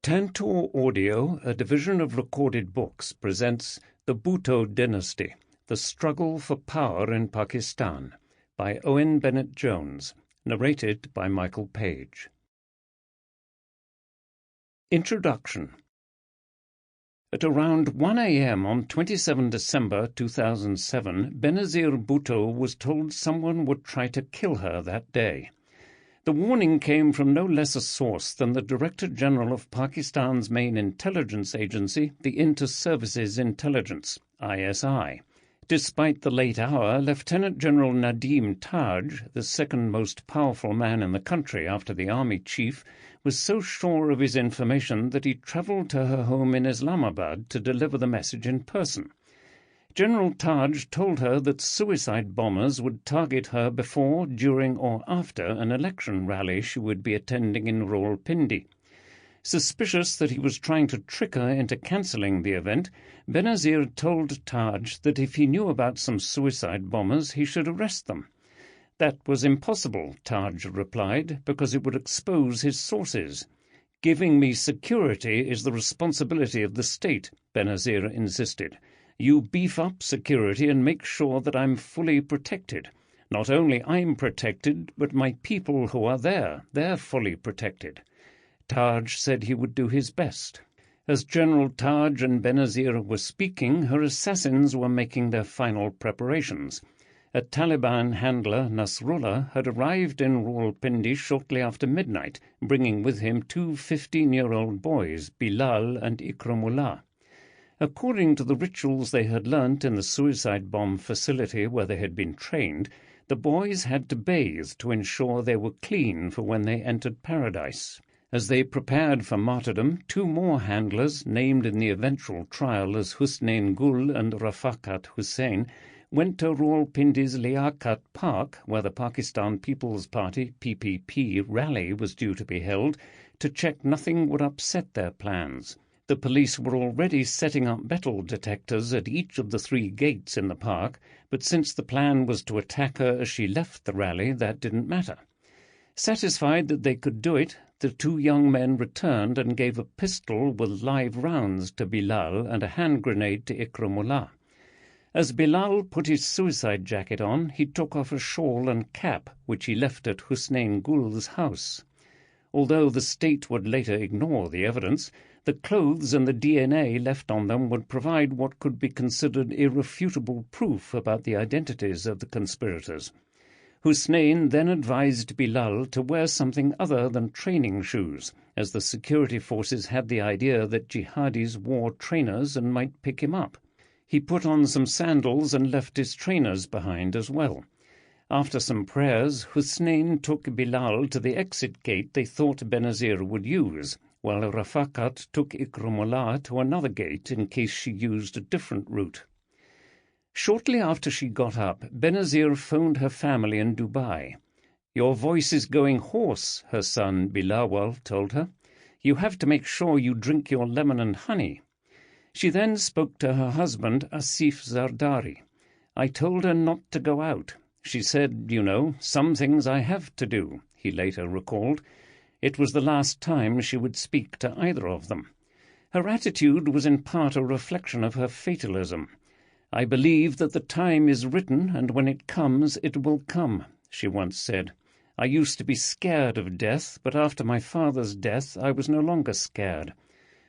Tantor Audio, a division of recorded books, presents The Bhutto Dynasty, The Struggle for Power in Pakistan, by Owen Bennett-Jones, narrated by Michael Page. Introduction. At around 1 a.m. on 27 December 2007, Benazir Bhutto was told someone would try to kill her that day. The warning came from no less a source than the Director General of Pakistan's main intelligence agency, the Inter-Services Intelligence, ISI. Despite the late hour, Lieutenant General Nadeem Taj, the second most powerful man in the country after the army chief, was so sure of his information that he travelled to her home in Islamabad to deliver the message in person. General Taj told her that suicide bombers would target her before, during or after an election rally she would be attending in Rawalpindi. Suspicious that he was trying to trick her into cancelling the event, Benazir told Taj that if he knew about some suicide bombers he should arrest them. That was impossible, Taj replied, because it would expose his sources. "Giving me security is the responsibility of the state," Benazir insisted. "You beef up security and make sure that I'm fully protected. Not only I'm protected, but my people who are there, they're fully protected." Taj said he would do his best. As General Taj and Benazir were speaking, her assassins were making their final preparations. A Taliban handler, Nasrullah, had arrived in Rawalpindi shortly after midnight, bringing with him two 15-year-old boys, Bilal and Ikramullah. According to the rituals they had learnt in the suicide bomb facility where they had been trained, the boys had to bathe to ensure they were clean for when they entered paradise. As they prepared for martyrdom, two more handlers, named in the eventual trial as Hussein Gul and Rafakat Hussain, went to Rawalpindi's Liaquat Park, where the Pakistan People's Party (PPP) rally was due to be held, to check nothing would upset their plans. The police were already setting up metal detectors at each of the three gates in the park, but since the plan was to attack her as she left the rally, that didn't matter. Satisfied that they could do it, the two young men returned and gave a pistol with live rounds to Bilal and a hand grenade to Ikramullah. As Bilal put his suicide jacket on, he took off a shawl and cap, which he left at Hussein Gul's house. Although the state would later ignore the evidence, the clothes and the DNA left on them would provide what could be considered irrefutable proof about the identities of the conspirators. Hussein then advised Bilal to wear something other than training shoes, as the security forces had the idea that jihadis wore trainers and might pick him up. He put on some sandals and left his trainers behind as well. After some prayers, Hussein took Bilal to the exit gate they thought Benazir would use, while Rafakat took Ikramullah to another gate in case she used a different route. Shortly after she got up, Benazir phoned her family in Dubai. "Your voice is going hoarse," her son Bilawal told her. "You have to make sure you drink your lemon and honey." She then spoke to her husband, Asif Zardari. "I told her not to go out. She said, 'Some things I have to do,'" he later recalled. It was the last time she would speak to either of them. Her attitude was in part a reflection of her fatalism. "I believe that the time is written, and when it comes, it will come," she once said. "I used to be scared of death, but after my father's death I was no longer scared.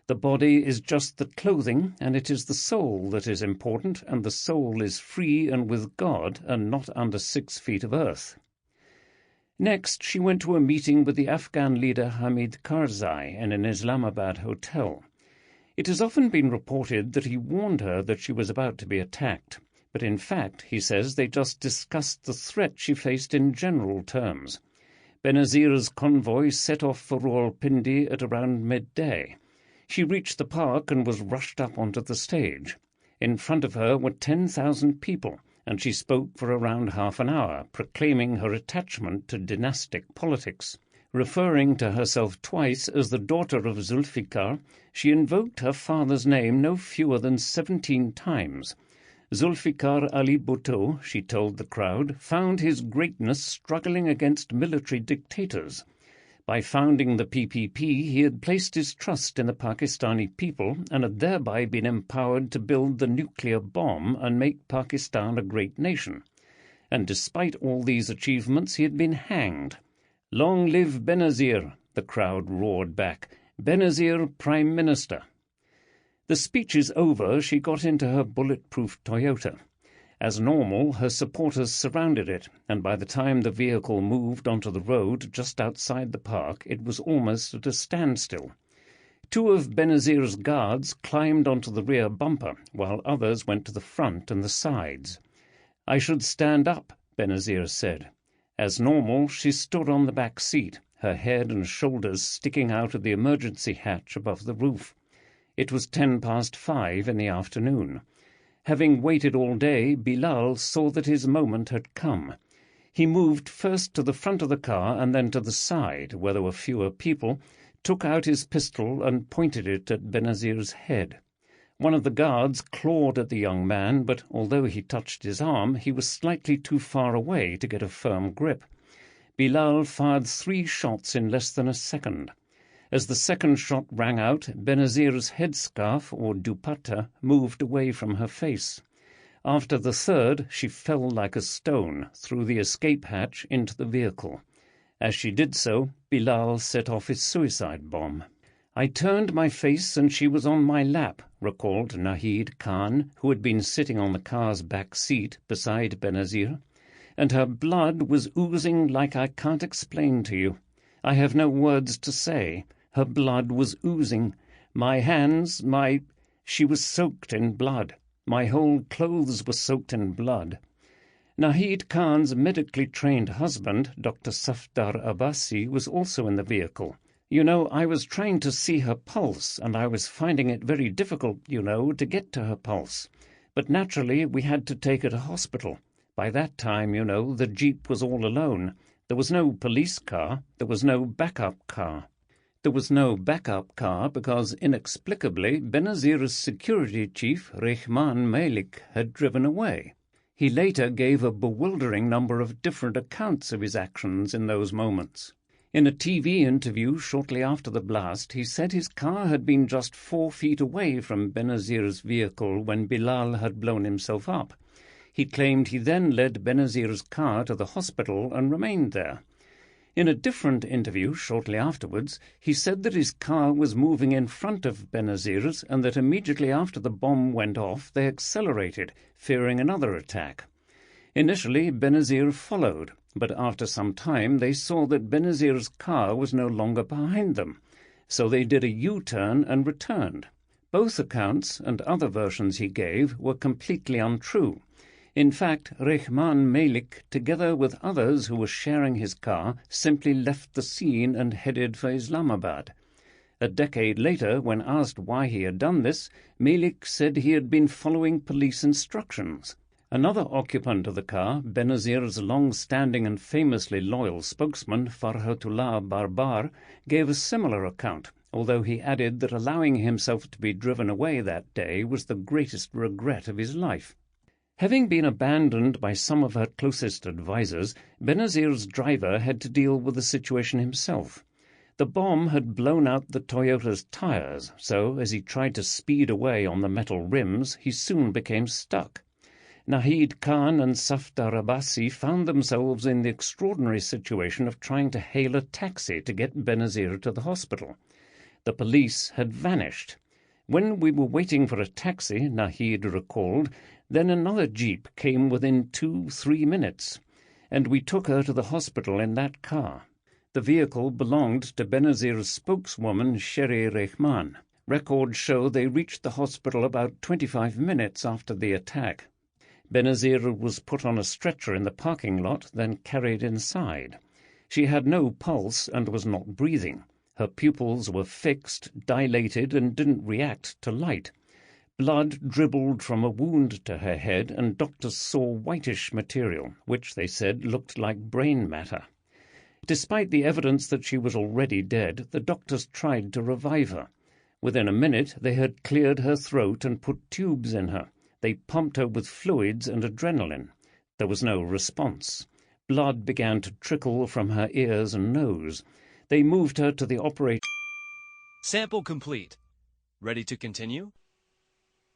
The body is just the clothing, and it is the soul that is important, and the soul is free and with God, and not under 6 feet of earth." Next, she went to a meeting with the Afghan leader Hamid Karzai in an Islamabad hotel. It has often been reported that he warned her that she was about to be attacked, but in fact, he says, they just discussed the threat she faced in general terms. Benazir's convoy set off for Rawalpindi at around midday. She reached the park and was rushed up onto the stage. In front of her were 10,000 people, and she spoke for around half an hour, proclaiming her attachment to dynastic politics. Referring to herself twice as the daughter of Zulfikar, she invoked her father's name no fewer than 17 times. Zulfikar Ali Bhutto, she told the crowd, found his greatness struggling against military dictators. By founding the PPP, he had placed his trust in the Pakistani people and had thereby been empowered to build the nuclear bomb and make Pakistan a great nation. And despite all these achievements, he had been hanged. "Long live Benazir!" the crowd roared back. "Benazir Prime Minister!" The speeches over, she got into her bulletproof Toyota. As normal, her supporters surrounded it, and by the time the vehicle moved onto the road just outside the park, it was almost at a standstill. Two of Benazir's guards climbed onto the rear bumper, while others went to the front and the sides. "I should stand up," Benazir said. As normal, she stood on the back seat, her head and shoulders sticking out of the emergency hatch above the roof. It was 5:10 in the afternoon. Having waited all day, Bilal saw that his moment had come. He moved first to the front of the car and then to the side, where there were fewer people, took out his pistol and pointed it at Benazir's head. One of the guards clawed at the young man, but although he touched his arm, he was slightly too far away to get a firm grip. Bilal fired 3 shots in less than a second. As the second shot rang out, Benazir's headscarf, or dupatta, moved away from her face. After the third, she fell like a stone through the escape hatch into the vehicle. As she did so, Bilal set off his suicide bomb. "I turned my face and she was on my lap," recalled Nahid Khan, who had been sitting on the car's back seat beside Benazir, "and her blood was oozing like I can't explain to you. I have no words to say. Her blood was oozing. My hands, she was soaked in blood. My whole clothes were soaked in blood." Nahid Khan's medically trained husband, Dr. Safdar Abbasi, was also in the vehicle. "You know, I was trying to see her pulse, and I was finding it very difficult, to get to her pulse. But naturally we had to take her to hospital. By that time, the jeep was all alone. There was no police car. There was no backup car. There was no backup car because, inexplicably, Benazir's security chief, Rehman Malik, had driven away. He later gave a bewildering number of different accounts of his actions in those moments. In a TV interview shortly after the blast, he said his car had been just 4 feet away from Benazir's vehicle when Bilal had blown himself up. He claimed he then led Benazir's car to the hospital and remained there. In a different interview shortly afterwards, he said that his car was moving in front of Benazir's and that immediately after the bomb went off they accelerated, fearing another attack. Initially, Benazir followed, but after some time they saw that Benazir's car was no longer behind them, so they did a U-turn and returned. Both accounts, and other versions he gave, were completely untrue. In fact, Rehman Malik, together with others who were sharing his car, simply left the scene and headed for Islamabad. A decade later, when asked why he had done this, Malik said he had been following police instructions. Another occupant of the car, Benazir's long-standing and famously loyal spokesman, Farhatullah Barbar, gave a similar account, although he added that allowing himself to be driven away that day was the greatest regret of his life. Having been abandoned by some of her closest advisers, Benazir's driver had to deal with the situation himself. The bomb had blown out the Toyota's tires, so as he tried to speed away on the metal rims, he soon became stuck. Nahid Khan and Safdar Abbasi found themselves in the extraordinary situation of trying to hail a taxi to get Benazir to the hospital. The police had vanished. "When we were waiting for a taxi," Nahid recalled, "then another jeep came within 2-3 minutes, and we took her to the hospital in that car." The vehicle belonged to Benazir's spokeswoman, Sherry Rehman. Records show they reached the hospital about 25 minutes after the attack. Benazir was put on a stretcher in the parking lot, then carried inside. She had no pulse and was not breathing. Her pupils were fixed, dilated, and didn't react to light. Blood dribbled from a wound to her head, and doctors saw whitish material, which, they said, looked like brain matter. Despite the evidence that she was already dead, the doctors tried to revive her. Within a minute, they had cleared her throat and put tubes in her. They pumped her with fluids and adrenaline. There was no response. Blood began to trickle from her ears and nose. They moved her to the operating. Sample complete. Ready to continue?